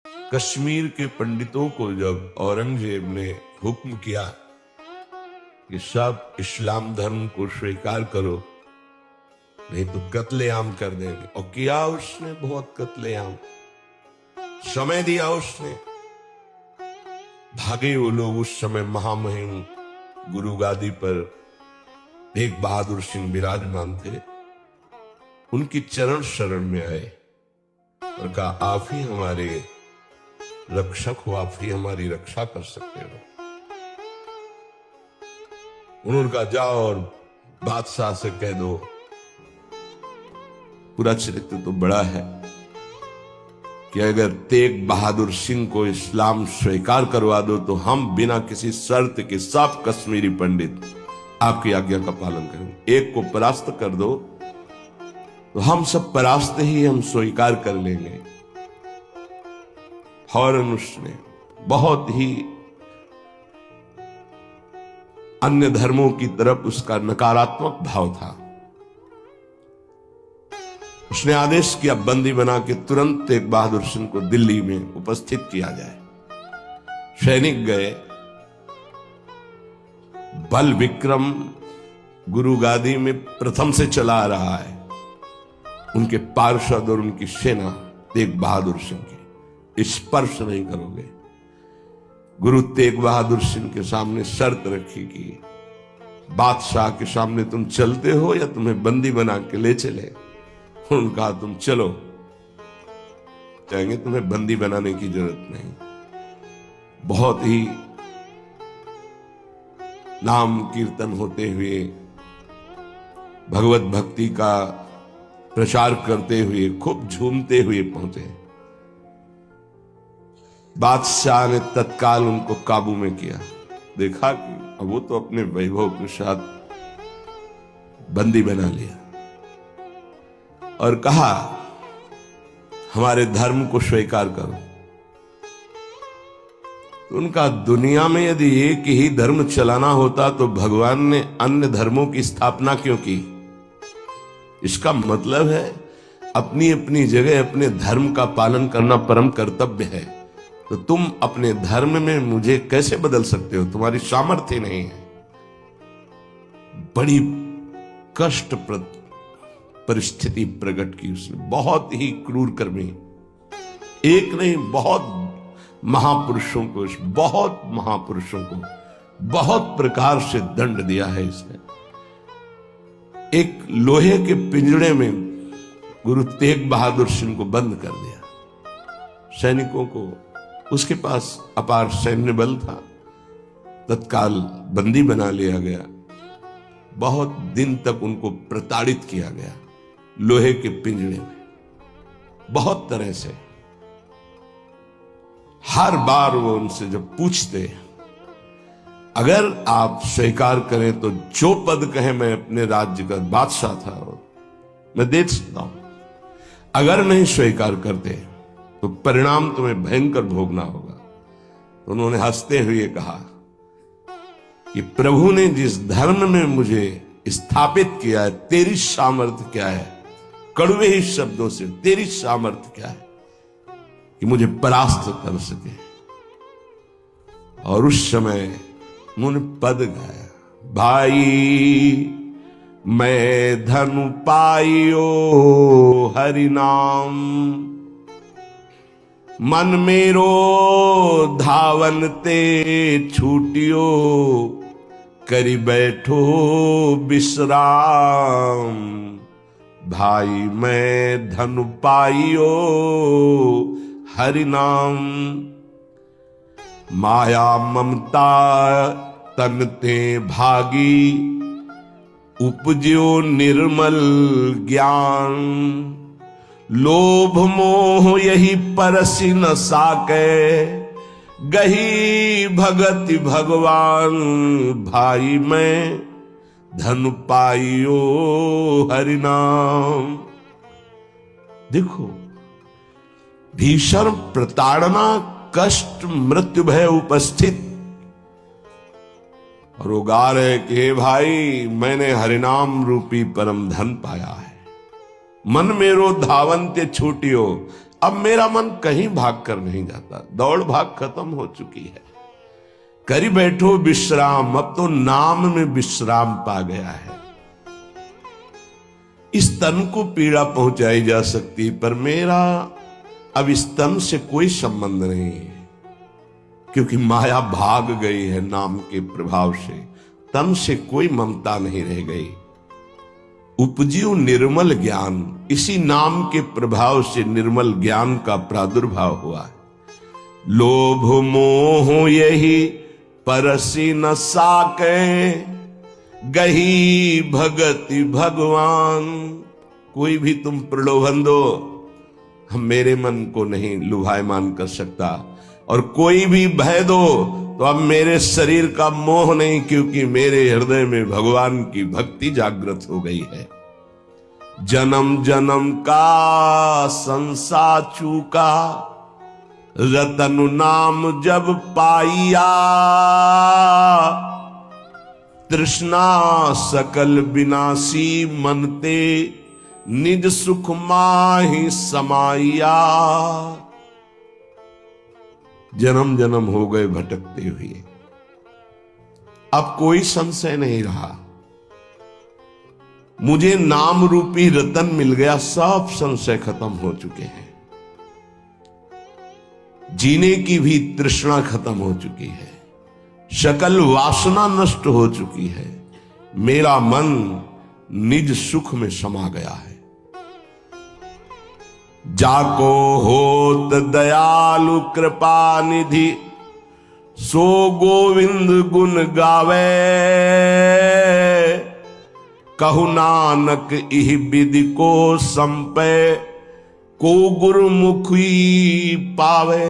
कश्मीर के पंडितों को जब औरंगजेब ने हुक्म किया कि सब इस्लाम धर्म को स्वीकार करो, नहीं तो कत्लेआम कर देंगे, और किया उसने बहुत कत्लेआम, समय दिया उसने। भागे वो लोग। उस समय महामहिम गुरु गादी पर तेग बहादुर सिंह विराजमान थे, उनकी चरण शरण में आए और कहा, आप ही हमारे रक्षक हो, आप ही हमारी रक्षा कर सकते हो। उन्होंने कहा, जाओ और बादशाह से कह दो। पूरा चरित्र तो बड़ा है कि अगर तेग बहादुर सिंह को इस्लाम स्वीकार करवा दो तो हम बिना किसी शर्त के सब कश्मीरी पंडित आपकी आज्ञा का पालन करेंगे। एक को परास्त कर दो तो हम सब परास्त ही हम स्वीकार कर लेंगे। फौरन उसने बहुत ही अन्य धर्मों की तरफ उसका नकारात्मक भाव था। उसने आदेश किया बंदी बना के तुरंत तेग बहादुर सिंह को दिल्ली में उपस्थित किया जाए। सैनिक गए। बल विक्रम गुरु गादी में प्रथम से चला आ रहा है। उनके पार्षद और उनकी सेना तेग बहादुर सिंह की स्पर्श नहीं करोगे। गुरु तेग बहादुर सिंह के सामने शर्त रखी कि बादशाह के सामने तुम चलते हो या तुम्हें बंदी बना के ले चले। उन्होंने कहा, तुम चलो। कहेंगे तुम्हें बंदी बनाने की जरूरत नहीं। बहुत ही नाम कीर्तन होते हुए, भगवत भक्ति का प्रचार करते हुए, खूब झूमते हुए पहुंचे। बादशाह ने तत्काल उनको काबू में किया। देखा कि अब वो तो अपने वैभव के साथ बंदी बना लिया और कहा, हमारे धर्म को स्वीकार करो। तो उनका, दुनिया में यदि एक ही धर्म चलाना होता तो भगवान ने अन्य धर्मों की स्थापना क्यों की? इसका मतलब है अपनी अपनी जगह अपने धर्म का पालन करना परम कर्तव्य है। तो तुम अपने धर्म में मुझे कैसे बदल सकते हो? तुम्हारी सामर्थ्य नहीं है। बड़ी कष्टप्रद परिस्थिति प्रकट की उसने। बहुत ही क्रूर कर्मी, एक नहीं बहुत महापुरुषों को, बहुत महापुरुषों को बहुत प्रकार से दंड दिया है इसने। एक लोहे के पिंजड़े में गुरु तेग बहादुर सिंह को बंद कर दिया। सैनिकों को, उसके पास अपार सैन्य बल था, तत्काल बंदी बना लिया गया। बहुत दिन तक उनको प्रताड़ित किया गया लोहे के पिंजड़े में, बहुत तरह से। हर बार वो उनसे जब पूछते, अगर आप स्वीकार करें तो जो पद कहे, मैं अपने राज्य का बादशाह था और मैं दे सकता हूं। अगर नहीं स्वीकार करते तो परिणाम तुम्हें भयंकर भोगना होगा। तो उन्होंने हंसते हुए कहा कि प्रभु ने जिस धर्म में मुझे स्थापित किया है, तेरी सामर्थ्य क्या है? कड़वे ही शब्दों से, तेरी सामर्थ्य क्या है कि मुझे परास्त कर सके? और उस समय उन्होंने पद गाया, भाई मैं धनु पाइयो हरि नाम, मन मेरो धावन ते छूटियो, करी बैठो विश्राम। भाई मैं धनु पाइयो हरि नाम, माया ममता तन ते भागी, उपज्यो निर्मल ज्ञान। लोभ मोह यही परसि न साके, गही भगति भगवान। भाई मैं धन पाइयो हरि नाम। देखो, भीषण प्रताड़ना, कष्ट, मृत्यु भय उपस्थित, और वो गा रहे कि हे भाई, मैंने हरिनाम रूपी परम धन पाया है। मन मेरो धावन ते छूटियो, अब मेरा मन कहीं भाग कर नहीं जाता, दौड़ भाग खत्म हो चुकी है। करी बैठो विश्राम, अब तो नाम में विश्राम पा गया है। इस तन को पीड़ा पहुंचाई जा सकती, पर मेरा अब इस तन से कोई संबंध नहीं है, क्योंकि माया भाग गई है नाम के प्रभाव से। तन से कोई ममता नहीं रह गई। उपजियो निर्मल ज्ञान, इसी नाम के प्रभाव से निर्मल ज्ञान का प्रादुर्भाव हुआ है। लोभ मोह यही परसी न साके, गही भगति भगवान। कोई भी तुम प्रलोभन दो, हम मेरे मन को नहीं लुभायमान कर सकता, और कोई भी भय दो तो अब मेरे शरीर का मोह नहीं, क्योंकि मेरे हृदय में भगवान की भक्ति जागृत हो गई है। जन्म जन्म का संसार चूका, रतन नाम जब पाइया। तृष्णा सकल विनाशी मनते, निज सुख माहि समाइया। जन्म जन्म हो गए भटकते हुए, अब कोई संशय नहीं रहा। मुझे नाम रूपी रतन मिल गया, सब संशय खत्म हो चुके हैं। जीने की भी तृष्णा खत्म हो चुकी है, सकल वासना नष्ट हो चुकी है। मेरा मन निज सुख में समा गया है। जाको होत दयालु कृपा निधि, सो गोविंद गुण गावे। कहु नानक इह विधि को संपय, को गुरुमुखी पावे।